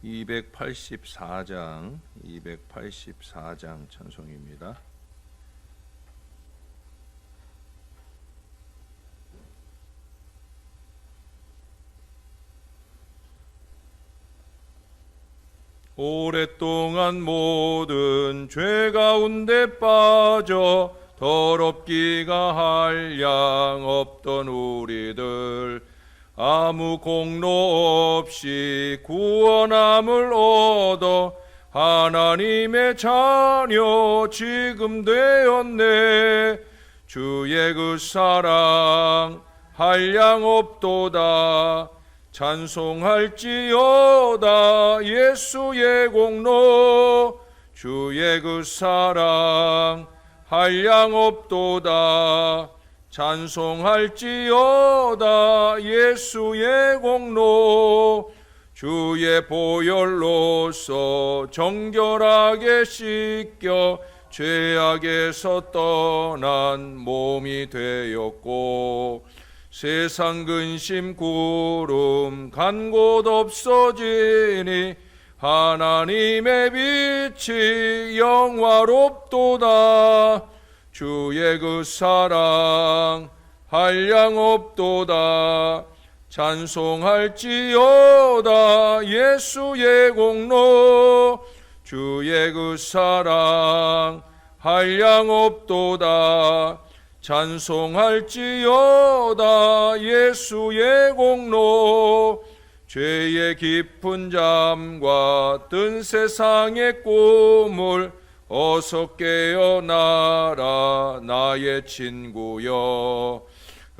284장 찬송입니다. 오랫동안 모든 죄 가운데 빠져 더럽기가 한량 없던 우리들, 아무 공로 없이 구원함을 얻어 하나님의 자녀 지금 되었네. 주의 그 사랑 한량 없도다. 찬송할지어다 예수의 공로. 주의 그 사랑 한량 없도다. 찬송할지어다 예수의 공로. 주의 보혈로서 정결하게 씻겨 죄악에서 떠난 몸이 되었고, 세상 근심 구름 간 곳 없어지니 하나님의 빛이 영화롭도다. 주의 그 사랑 한량 없도다. 찬송할지어다 예수의 공로. 주의 그 사랑 한량 없도다. 찬송할지어다 예수의 공로. 죄의 깊은 잠과 뜬 세상의 꿈을 어서 깨어나라 나의 친구여.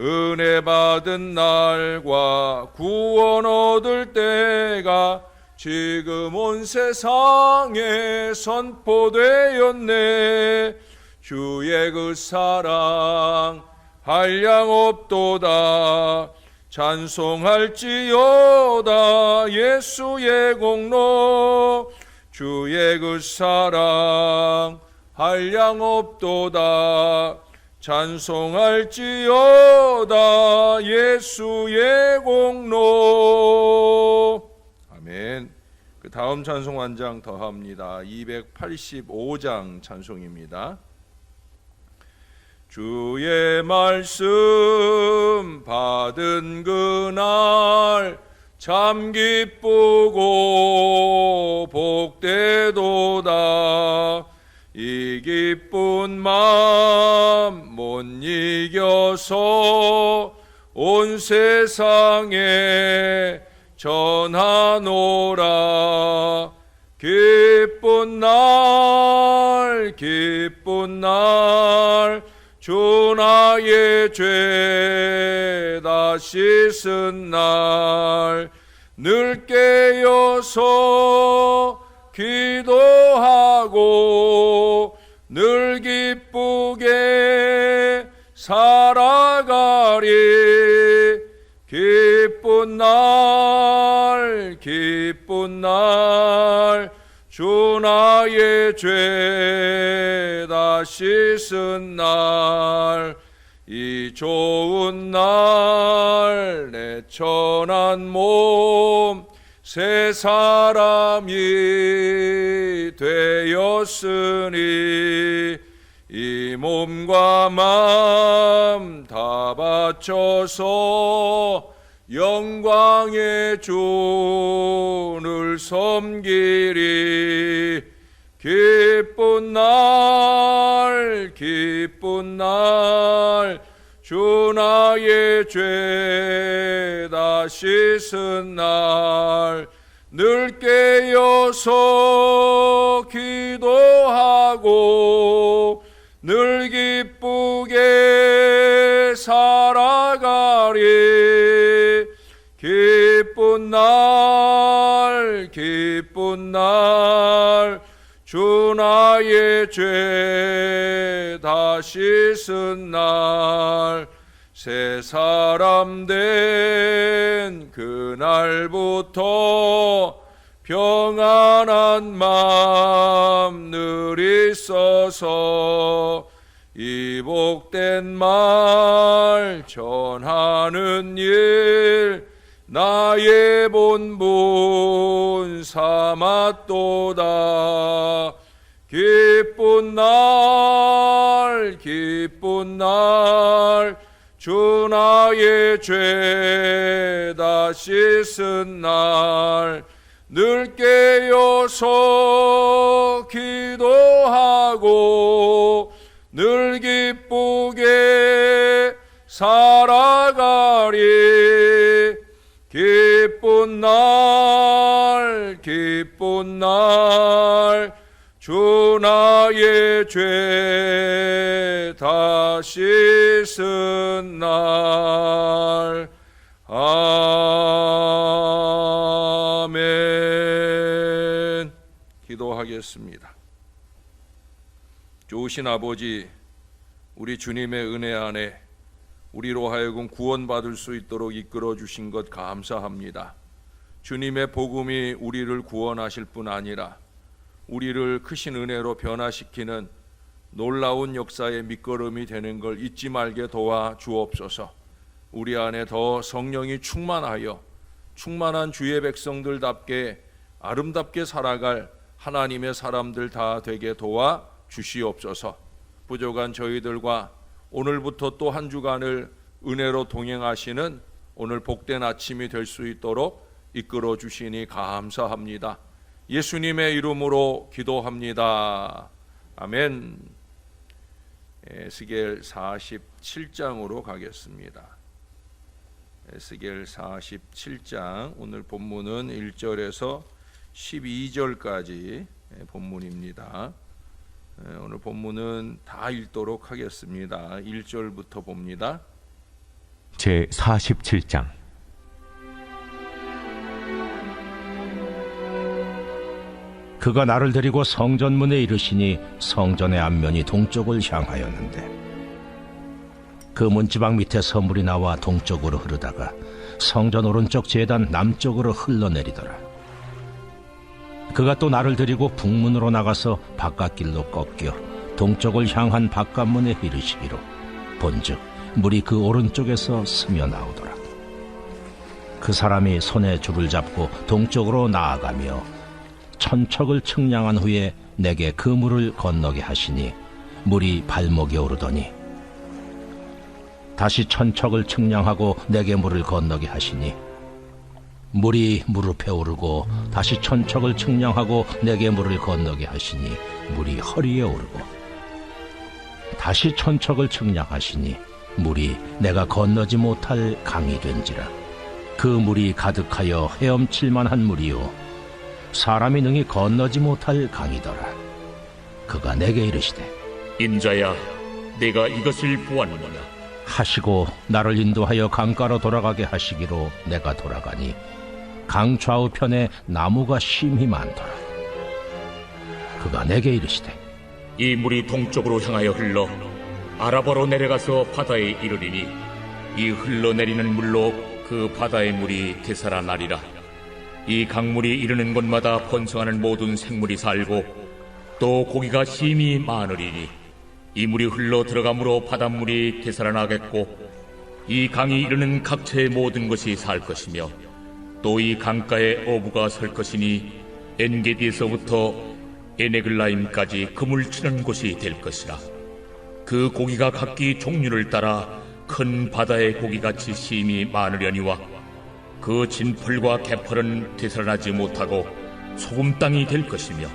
은혜 받은 날과 구원 얻을 때가 지금 온 세상에 선포되었네. 주의 그 사랑 한량 없도다. 찬송할지어다 예수의 공로. 주의 그 사랑 한량 없도다. 찬송할지어다 예수의 공로. 아멘. 그 다음 찬송 한 장 더 합니다. 285장 찬송입니다. 주의 말씀 받은 그날 참 기쁘고 복되도다. 이 기쁜 마음 못 이겨서 온 세상에 전하노라. 기쁜 날 주 나의 죄 다 씻은 날, 늘 깨어서 기도하고 늘 기쁘게 살아가리. 기쁜 날 주 나의 죄 다 씻은 날, 이 좋은 날 내 천한 몸 새 사람이 되었으니, 이 몸과 마음 다 바쳐서 영광의 주를 섬기리. 기쁜 날 주 나의 죄 다 씻은 날, 늘 깨어서 기도하고 늘 기쁘게 살아가리. 기쁜 날 주 나의 죄 다 씻은 날, 새 사람 된 그날부터 평안한 마음 늘 있어서 이 복된 말 전하는 일 나의 본분 삼았도다. 기쁜 날 기쁜 날 주 나의 죄 다 씻은 날 늘 깨어서 기도하고 늘 기쁘게 살아가리. 기쁜 날 주 나의 죄 다 씻은 날. 아멘. 기도하겠습니다. 좋으신 아버지, 우리 주님의 은혜 안에 우리로 하여금 구원받을 수 있도록 이끌어 주신 것 감사합니다. 주님의 복음이 우리를 구원하실 뿐 아니라 우리를 크신 은혜로 변화시키는 놀라운 역사의 밑거름이 되는 걸 잊지 말게 도와 주옵소서. 우리 안에 더 성령이 충만하여 충만한 주의 백성들답게 아름답게 살아갈 하나님의 사람들 다 되게 도와 주시옵소서. 부족한 저희들과 오늘부터 또 한 주간을 은혜로 동행하시는 오늘 복된 아침이 될 수 있도록 이끌어 주시니 감사합니다. 예수님의 이름으로 기도합니다. 아멘. 에스겔 47장으로 가겠습니다. 에스겔 47장, 오늘 본문은 1절에서 12절까지 본문입니다. 오늘 본문은 다 읽도록 하겠습니다. 1절부터 봅니다. 제 47장. 그가 나를 데리고 성전문에 이르시니 성전의 앞면이 동쪽을 향하였는데 그 문지방 밑에 선물이 나와 동쪽으로 흐르다가 성전 오른쪽 제단 남쪽으로 흘러내리더라. 그가 또 나를 데리고 북문으로 나가서 바깥길로 꺾여 동쪽을 향한 바깥문에 이르시기로 본즉 물이 그 오른쪽에서 스며 나오더라. 그 사람이 손에 줄을 잡고 동쪽으로 나아가며 천척을 측량한 후에 내게 그 물을 건너게 하시니 물이 발목에 오르더니 다시 천척을 측량하고 내게 물을 건너게 하시니 물이 무릎에 오르고 다시 천척을 측량하고 내게 물을 건너게 하시니 물이 허리에 오르고 다시 천척을 측량하시니 물이 내가 건너지 못할 강이 된지라. 그 물이 가득하여 헤엄칠 만한 물이요 사람이 능히 건너지 못할 강이더라. 그가 내게 이르시되 인자야, 내가 이것을 보았느냐 하시고 나를 인도하여 강가로 돌아가게 하시기로 내가 돌아가니 강 좌우편에 나무가 심히 많더라. 그가 내게 이르시되 이 물이 동쪽으로 향하여 흘러 아라바로 내려가서 바다에 이르리니 이 흘러내리는 물로 그 바다의 물이 되살아나리라. 이 강물이 이르는 곳마다 번성하는 모든 생물이 살고 또 고기가 심히 많으리니 이 물이 흘러 들어감으로 바닷물이 되살아나겠고 이 강이 이르는 각처의 모든 것이 살 것이며 또 이 강가에 어부가 설 것이니 엔게디에서부터 에네글라임까지 그물 치는 곳이 될 것이라. 그 고기가 각기 종류를 따라 큰 바다의 고기같이 심히 많으려니와 그 진펄과 개펄은 되살아나지 못하고 소금 땅이 될 것이며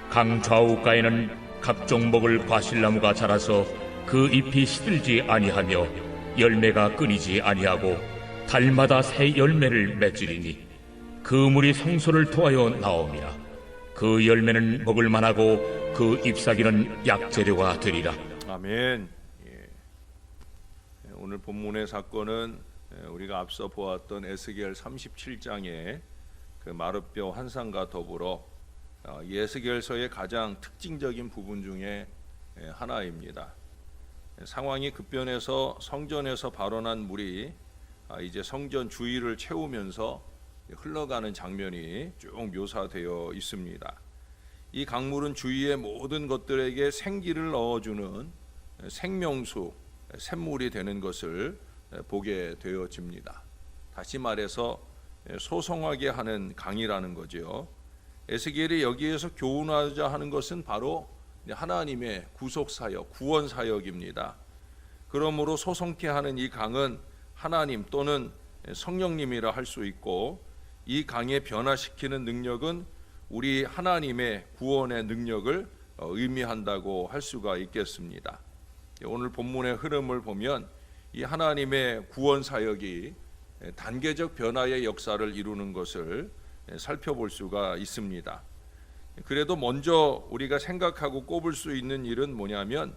강 좌우가에는 각종 먹을 과실나무가 자라서 그 잎이 시들지 아니하며 열매가 끊이지 아니하고 달마다 새 열매를 맺으리니 그 물이 생소를 토하여 나옵니다. 그 열매는 먹을 만하고 그 잎사귀는 약재료가 되리라. 아멘. 오늘 본문의 사건은 우리가 앞서 보았던 에스겔 37장의 그 마룻뼈 환상과 더불어 에스겔서의 가장 특징적인 부분 중에 하나입니다. 상황이 급변해서 성전에서 발원한 물이 이제 성전 주위를 채우면서 흘러가는 장면이 쭉 묘사되어 있습니다. 이 강물은 주위의 모든 것들에게 생기를 넣어주는 생명수, 샘물이 되는 것을 보게 되어집니다. 다시 말해서 소송하게 하는 강이라는 거죠. 에스겔이 여기에서 교훈하자 하는 것은 바로 하나님의 구속 사역, 구원 사역입니다. 그러므로 소송케 하는 이 강은 하나님 또는 성령님이라 할 수 있고, 이 강에 변화시키는 능력은 우리 하나님의 구원의 능력을 의미한다고 할 수가 있겠습니다. 오늘 본문의 흐름을 보면 이 하나님의 구원 사역이 단계적 변화의 역사를 이루는 것을 살펴볼 수가 있습니다. 그래도 먼저 우리가 생각하고 꼽을 수 있는 일은 뭐냐면,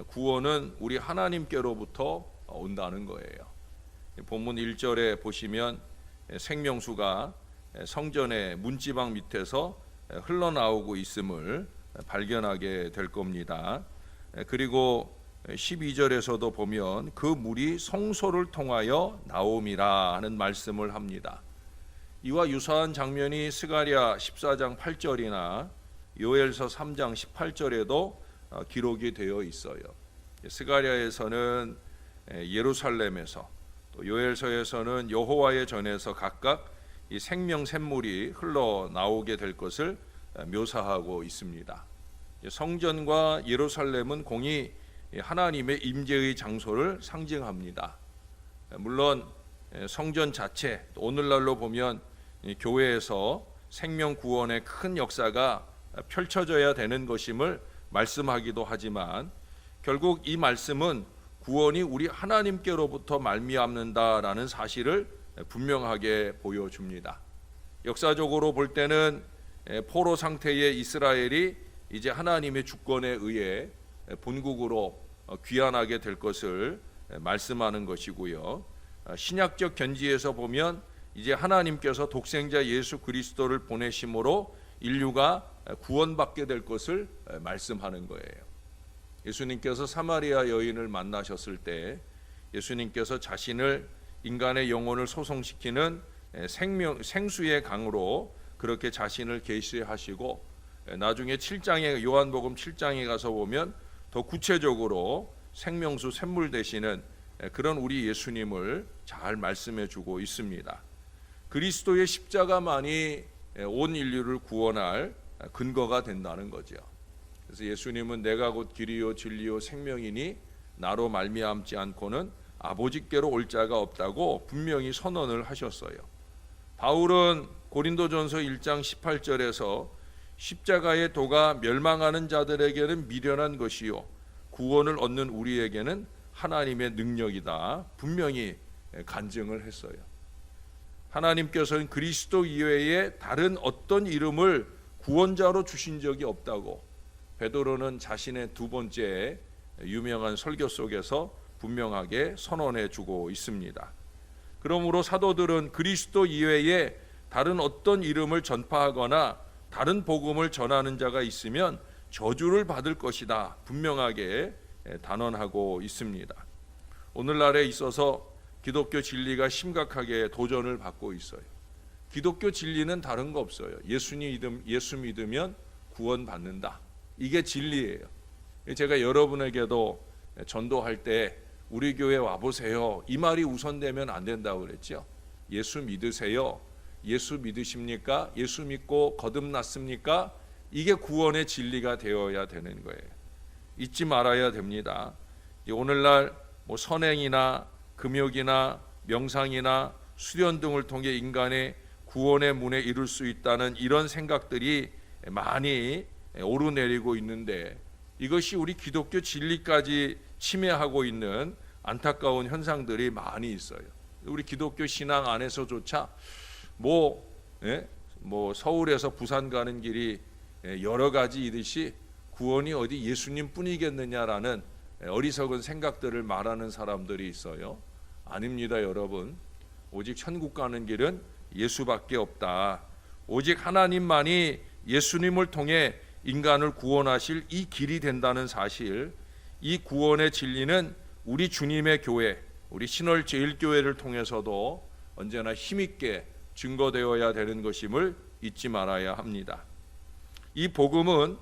구원은 우리 하나님께로부터 온다는 거예요. 본문 1절에 보시면 생명수가 성전의 문지방 밑에서 흘러나오고 있음을 발견하게 될 겁니다. 그리고 12절에서도 보면 그 물이 성소를 통하여 나옴이라 하는 말씀을 합니다. 이와 유사한 장면이 스가랴 14장 8절이나 요엘서 3장 18절에도 기록이 되어 있어요. 스가랴에서는 예루살렘에서, 또 요엘서에서는 여호와의 전에서 각각 이 생명 샘물이 흘러나오게 될 것을 묘사하고 있습니다. 성전과 예루살렘은 공히 하나님의 임재의 장소를 상징합니다. 물론 성전 자체, 오늘날로 보면 교회에서 생명 구원의 큰 역사가 펼쳐져야 되는 것임을 말씀하기도 하지만, 결국 이 말씀은 구원이 우리 하나님께로부터 말미암는다라는 사실을 분명하게 보여줍니다. 역사적으로 볼 때는 포로 상태의 이스라엘이 이제 하나님의 주권에 의해 본국으로 귀환하게 될 것을 말씀하는 것이고요. 신약적 견지에서 보면 이제 하나님께서 독생자 예수 그리스도를 보내심으로 인류가 구원받게 될 것을 말씀하는 거예요. 예수님께서 사마리아 여인을 만나셨을 때 예수님께서 자신을 인간의 영혼을 소송시키는 생수의 강으로 그렇게 자신을 계시하시고, 나중에 7장에 요한복음 7장에 가서 보면 더 구체적으로 생명수 샘물 되시는 그런 우리 예수님을 잘 말씀해 주고 있습니다. 그리스도의 십자가만이 온 인류를 구원할 근거가 된다는 거죠. 그래서 예수님은 내가 곧 길이요 진리요 생명이니 나로 말미암지 않고는 아버지께로 올 자가 없다고 분명히 선언을 하셨어요. 바울은 고린도전서 1장 18절에서 십자가의 도가 멸망하는 자들에게는 미련한 것이요 구원을 얻는 우리에게는 하나님의 능력이다 분명히 간증을 했어요. 하나님께서는 그리스도 이외에 다른 어떤 이름을 구원자로 주신 적이 없다고 베드로는 자신의 두 번째 유명한 설교 속에서 분명하게 선언해 주고 있습니다. 그러므로 사도들은 그리스도 이외에 다른 어떤 이름을 전파하거나 다른 복음을 전하는 자가 있으면 저주를 받을 것이다 분명하게 단언하고 있습니다. 오늘날에 있어서 기독교 진리가 심각하게 도전을 받고 있어요. 기독교 진리는 다른 거 없어요. 예수 믿으면 구원받는다. 이게 진리예요. 제가 여러분에게도 전도할 때 우리 교회 와보세요. 이 말이 우선되면 안 된다고 그랬죠. 예수 믿으세요. 예수 믿으십니까? 예수 믿고 거듭났습니까? 이게 구원의 진리가 되어야 되는 거예요. 잊지 말아야 됩니다. 오늘날 선행이나 금욕이나 명상이나 수련 등을 통해 인간의 구원의 문에 이룰 수 있다는 이런 생각들이 많이 오르내리고 있는데, 이것이 우리 기독교 진리까지 침해하고 있는 안타까운 현상들이 많이 있어요. 우리 기독교 신앙 안에서조차 서울에서 부산 가는 길이 여러 가지이듯이 구원이 어디 예수님 뿐이겠느냐라는 어리석은 생각들을 말하는 사람들이 있어요. 아닙니다, 여러분. 오직 천국 가는 길은 예수밖에 없다. 오직 하나님만이 예수님을 통해 인간을 구원하실 이 길이 된다는 사실, 이 구원의 진리는 우리 주님의 교회, 우리 신월 제일교회를 통해서도 언제나 힘있게 증거되어야 되는 것임을 잊지 말아야 합니다. 이 복음은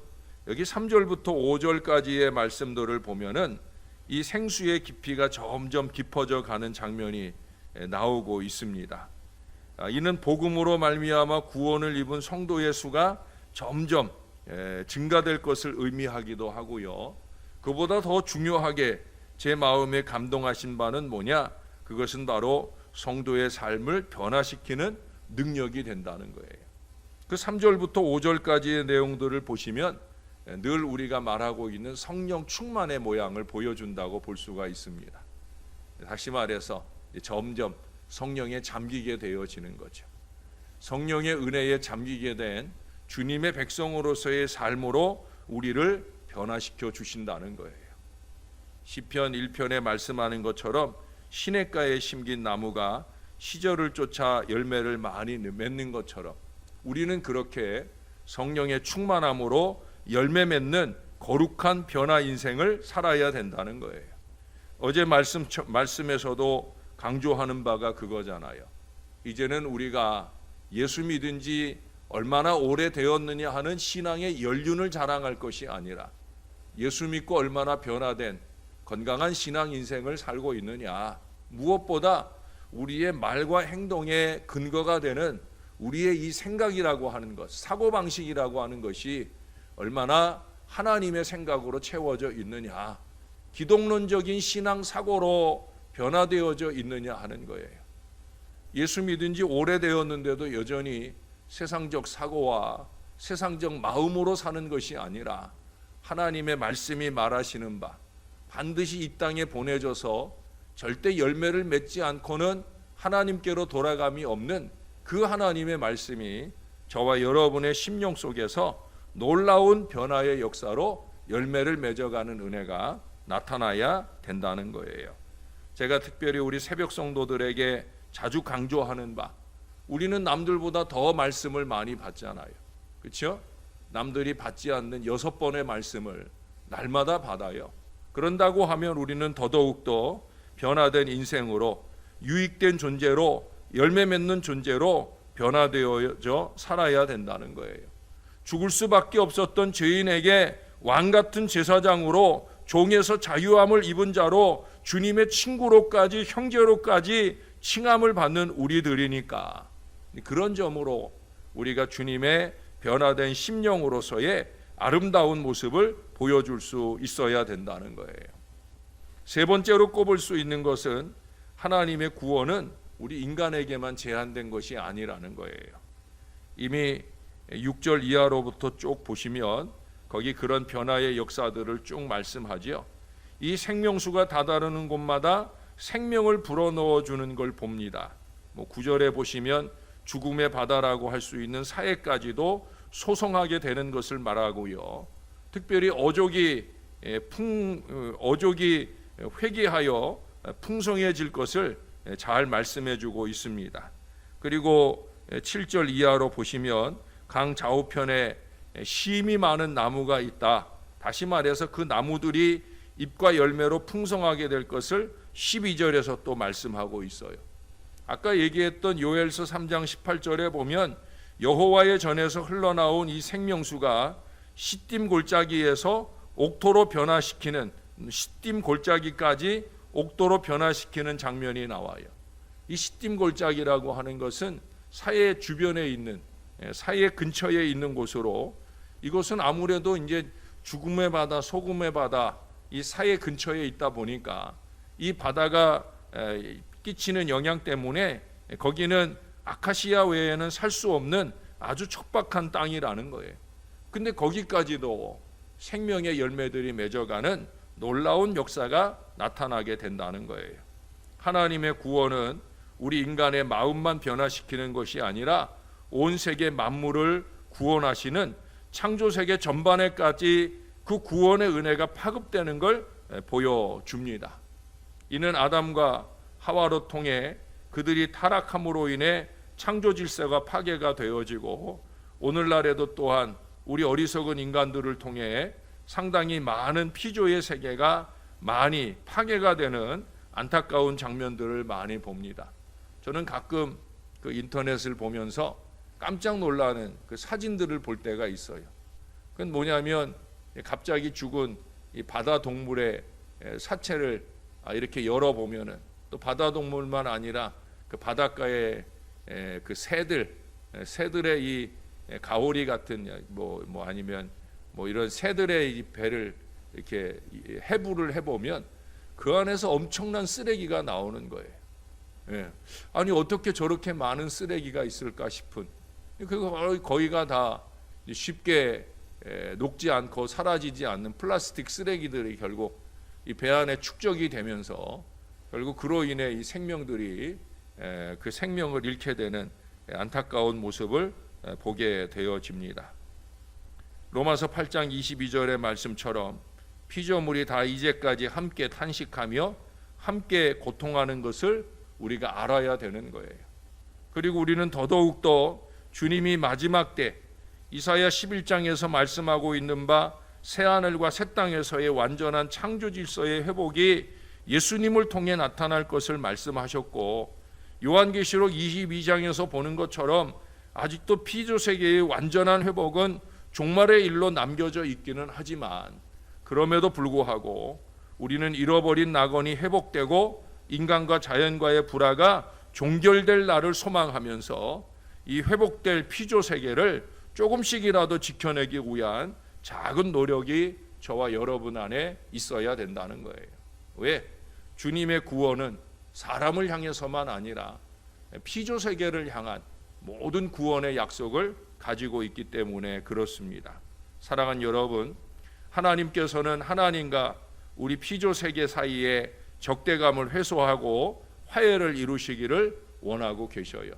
여기 3절부터 5절까지의 말씀들을 보면은 이 생수의 깊이가 점점 깊어져 가는 장면이 나오고 있습니다. 이는 복음으로 말미암아 구원을 입은 성도의 수가 점점 증가될 것을 의미하기도 하고요. 그보다 더 중요하게 제 마음에 감동하신 바는 뭐냐? 그것은 바로 성도의 삶을 변화시키는 능력이 된다는 거예요. 그 3절부터 5절까지의 내용들을 보시면 늘 우리가 말하고 있는 성령 충만의 모양을 보여준다고 볼 수가 있습니다. 다시 말해서 점점 성령에 잠기게 되어지는 거죠. 성령의 은혜에 잠기게 된 주님의 백성으로서의 삶으로 우리를 변화시켜 주신다는 거예요. 시편 1편에 말씀하는 것처럼 시냇가에 심긴 나무가 시절을 쫓아 열매를 많이 맺는 것처럼 우리는 그렇게 성령의 충만함으로 열매 맺는 거룩한 변화 인생을 살아야 된다는 거예요. 어제 말씀에서도 강조하는 바가 그거잖아요. 이제는 우리가 예수 믿은 지 얼마나 오래되었느냐 하는 신앙의 연륜을 자랑할 것이 아니라 예수 믿고 얼마나 변화된 건강한 신앙 인생을 살고 있느냐, 무엇보다 우리의 말과 행동의 근거가 되는 우리의 이 생각이라고 하는 것, 사고방식이라고 하는 것이 얼마나 하나님의 생각으로 채워져 있느냐, 기독론적인 신앙 사고로 변화되어져 있느냐 하는 거예요. 예수 믿은 지 오래되었는데도 여전히 세상적 사고와 세상적 마음으로 사는 것이 아니라 하나님의 말씀이 말하시는 바, 반드시 이 땅에 보내져서 절대 열매를 맺지 않고는 하나님께로 돌아감이 없는 그 하나님의 말씀이 저와 여러분의 심령 속에서 놀라운 변화의 역사로 열매를 맺어가는 은혜가 나타나야 된다는 거예요. 제가 특별히 우리 새벽 성도들에게 자주 강조하는 바, 우리는 남들보다 더 말씀을 많이 받잖아요. 그렇죠? 남들이 받지 않는 6번의 말씀을 날마다 받아요. 그런다고 하면 우리는 더더욱더 변화된 인생으로, 유익된 존재로, 열매 맺는 존재로 변화되어져 살아야 된다는 거예요. 죽을 수밖에 없었던 죄인에게 왕같은 제사장으로, 종에서 자유함을 입은 자로, 주님의 친구로까지, 형제로까지 칭함을 받는 우리들이니까, 그런 점으로 우리가 주님의 변화된 심령으로서의 아름다운 모습을 보여줄 수 있어야 된다는 거예요. 세 번째로 꼽을 수 있는 것은 하나님의 구원은 우리 인간에게만 제한된 것이 아니라는 거예요. 이미 6절 이하로부터 쭉 보시면 거기 그런 변화의 역사들을 쭉 말씀하지요. 이 생명수가 다다르는 곳마다 생명을 불어넣어 주는 걸 봅니다. 9절에 보시면 죽음의 바다라고 할 수 있는 사해까지도 소성하게 되는 것을 말하고요. 특별히 어족이 회개하여 풍성해질 것을 잘 말씀해 주고 있습니다. 그리고 7절 이하로 보시면 강 좌우편에 심이 많은 나무가 있다. 다시 말해서 그 나무들이 잎과 열매로 풍성하게 될 것을 12절에서 또 말씀하고 있어요. 아까 얘기했던 요엘서 3장 18절에 보면 여호와의 전에서 흘러나온 이 생명수가 시딤 골짜기에서 옥토로 변화시키는, 시딤 골짜기까지 옥토로 변화시키는 장면이 나와요. 이 시딤 골짜기라고 하는 것은 사해 주변에 있는, 사해 근처에 있는 곳으로, 이것은 아무래도 이제 죽음의 바다, 소금의 바다, 이 사해 근처에 있다 보니까 이 바다가 끼치는 영향 때문에 거기는 아카시아 외에는 살 수 없는 아주 척박한 땅이라는 거예요. 근데 거기까지도 생명의 열매들이 맺어가는 놀라운 역사가 나타나게 된다는 거예요. 하나님의 구원은 우리 인간의 마음만 변화시키는 것이 아니라 온 세계 만물을 구원하시는 창조세계 전반에까지 그 구원의 은혜가 파급되는 걸 보여줍니다. 이는 아담과 하와로 통해 그들이 타락함으로 인해 창조 질서가 파괴가 되어지고, 오늘날에도 또한 우리 어리석은 인간들을 통해 상당히 많은 피조의 세계가 많이 파괴가 되는 안타까운 장면들을 많이 봅니다. 저는 가끔 그 인터넷을 보면서 깜짝 놀라는 그 사진들을 볼 때가 있어요. 그건 뭐냐면 갑자기 죽은 이 바다 동물의 사체를 이렇게 열어보면은, 또 바다 동물만 아니라 그 바닷가에 그 새들의 이 가오리 같은 아니면 이런 새들의 이 배를 이렇게 해부를 해보면 그 안에서 엄청난 쓰레기가 나오는 거예요. 아니 어떻게 저렇게 많은 쓰레기가 있을까 싶은, 거기가 다 쉽게 녹지 않고 사라지지 않는 플라스틱 쓰레기들이 결국 이 배 안에 축적이 되면서 결국 그로 인해 이 생명들이 그 생명을 잃게 되는 안타까운 모습을 보게 되어집니다. 로마서 8장 22절의 말씀처럼 피조물이 다 이제까지 함께 탄식하며 함께 고통하는 것을 우리가 알아야 되는 거예요. 그리고 우리는 더더욱더 주님이 마지막 때 이사야 11장에서 말씀하고 있는 바 새하늘과 새 땅에서의 완전한 창조 질서의 회복이 예수님을 통해 나타날 것을 말씀하셨고, 요한계시록 22장에서 보는 것처럼 아직도 피조세계의 완전한 회복은 종말의 일로 남겨져 있기는 하지만, 그럼에도 불구하고 우리는 잃어버린 낙원이 회복되고 인간과 자연과의 불화가 종결될 날을 소망하면서 이 회복될 피조세계를 조금씩이라도 지켜내기 위한 작은 노력이 저와 여러분 안에 있어야 된다는 거예요. 왜? 주님의 구원은 사람을 향해서만 아니라 피조세계를 향한 모든 구원의 약속을 가지고 있기 때문에 그렇습니다. 사랑하는 여러분, 하나님께서는 하나님과 우리 피조세계 사이에 적대감을 해소하고 화해를 이루시기를 원하고 계셔요.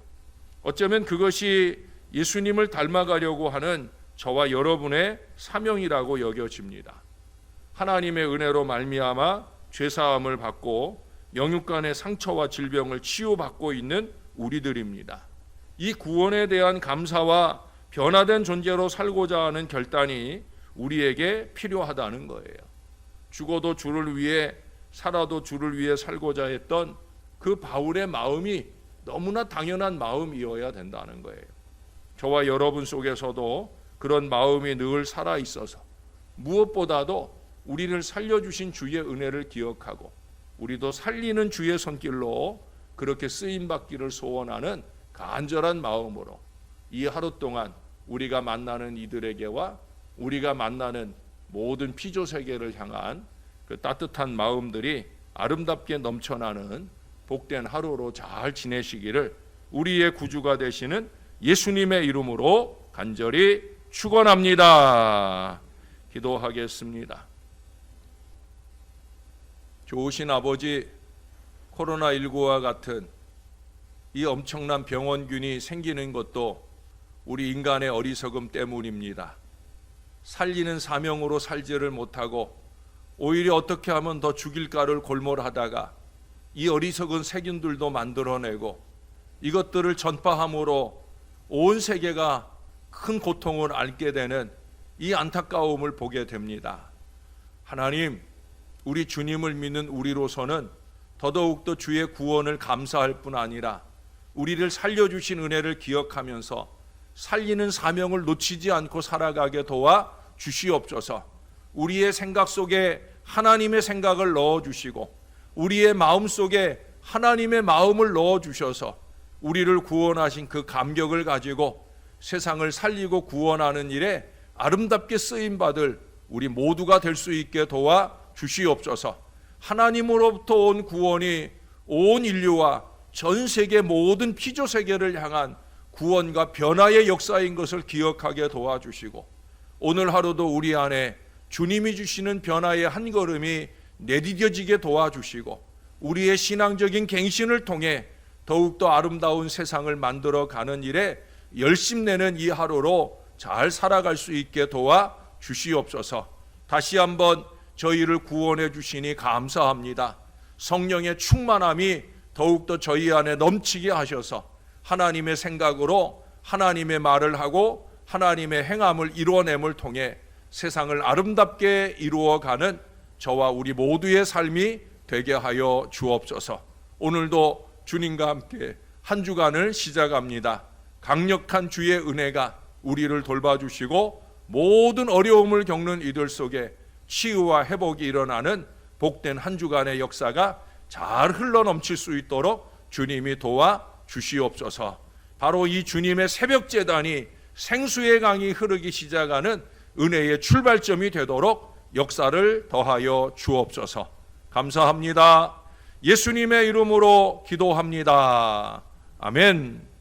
어쩌면 그것이 예수님을 닮아가려고 하는 저와 여러분의 사명이라고 여겨집니다. 하나님의 은혜로 말미암아 죄사함을 받고 영육간의 상처와 질병을 치유받고 있는 우리들입니다. 이 구원에 대한 감사와 변화된 존재로 살고자 하는 결단이 우리에게 필요하다는 거예요. 죽어도 주를 위해, 살아도 주를 위해 살고자 했던 그 바울의 마음이 너무나 당연한 마음이어야 된다는 거예요. 저와 여러분 속에서도 그런 마음이 늘 살아 있어서 무엇보다도 우리를 살려주신 주의 은혜를 기억하고 우리도 살리는 주의 손길로 그렇게 쓰임받기를 소원하는 간절한 마음으로 이 하루 동안 우리가 만나는 이들에게와 우리가 만나는 모든 피조세계를 향한 그 따뜻한 마음들이 아름답게 넘쳐나는 복된 하루로 잘 지내시기를 우리의 구주가 되시는 예수님의 이름으로 간절히 축원합니다. 기도하겠습니다. 좋으신 아버지, 코로나19와 같은 이 엄청난 병원균이 생기는 것도 우리 인간의 어리석음 때문입니다. 살리는 사명으로 살지를 못하고 오히려 어떻게 하면 더 죽일까를 골몰하다가 이 어리석은 세균들도 만들어내고 이것들을 전파함으로 온 세계가 큰 고통을 앓게 되는 이 안타까움을 보게 됩니다. 하나님, 우리 주님을 믿는 우리로서는 더더욱더 주의 구원을 감사할 뿐 아니라 우리를 살려주신 은혜를 기억하면서 살리는 사명을 놓치지 않고 살아가게 도와 주시옵소서. 우리의 생각 속에 하나님의 생각을 넣어주시고 우리의 마음 속에 하나님의 마음을 넣어주셔서 우리를 구원하신 그 감격을 가지고 세상을 살리고 구원하는 일에 아름답게 쓰임받을 우리 모두가 될 수 있게 도와 주시옵소서. 하나님으로부터 온 구원이 온 인류와 전 세계 모든 피조세계를 향한 구원과 변화의 역사인 것을 기억하게 도와주시고 오늘 하루도 우리 안에 주님이 주시는 변화의 한 걸음이 내디뎌지게 도와주시고 우리의 신앙적인 갱신을 통해 더욱더 아름다운 세상을 만들어가는 일에 열심내는 이 하루로 잘 살아갈 수 있게 도와 주시옵소서. 다시 한번 저희를 구원해 주시니 감사합니다. 성령의 충만함이 더욱더 저희 안에 넘치게 하셔서 하나님의 생각으로 하나님의 말을 하고 하나님의 행함을 이루어냄을 통해 세상을 아름답게 이루어가는 저와 우리 모두의 삶이 되게 하여 주옵소서. 오늘도 주님과 함께 한 주간을 시작합니다. 강력한 주의 은혜가 우리를 돌봐주시고 모든 어려움을 겪는 이들 속에 치유와 회복이 일어나는 복된 한 주간의 역사가 잘 흘러넘칠 수 있도록 주님이 도와 주시옵소서. 바로 이 주님의 새벽 제단이 생수의 강이 흐르기 시작하는 은혜의 출발점이 되도록 역사를 더하여 주옵소서. 감사합니다. 예수님의 이름으로 기도합니다. 아멘.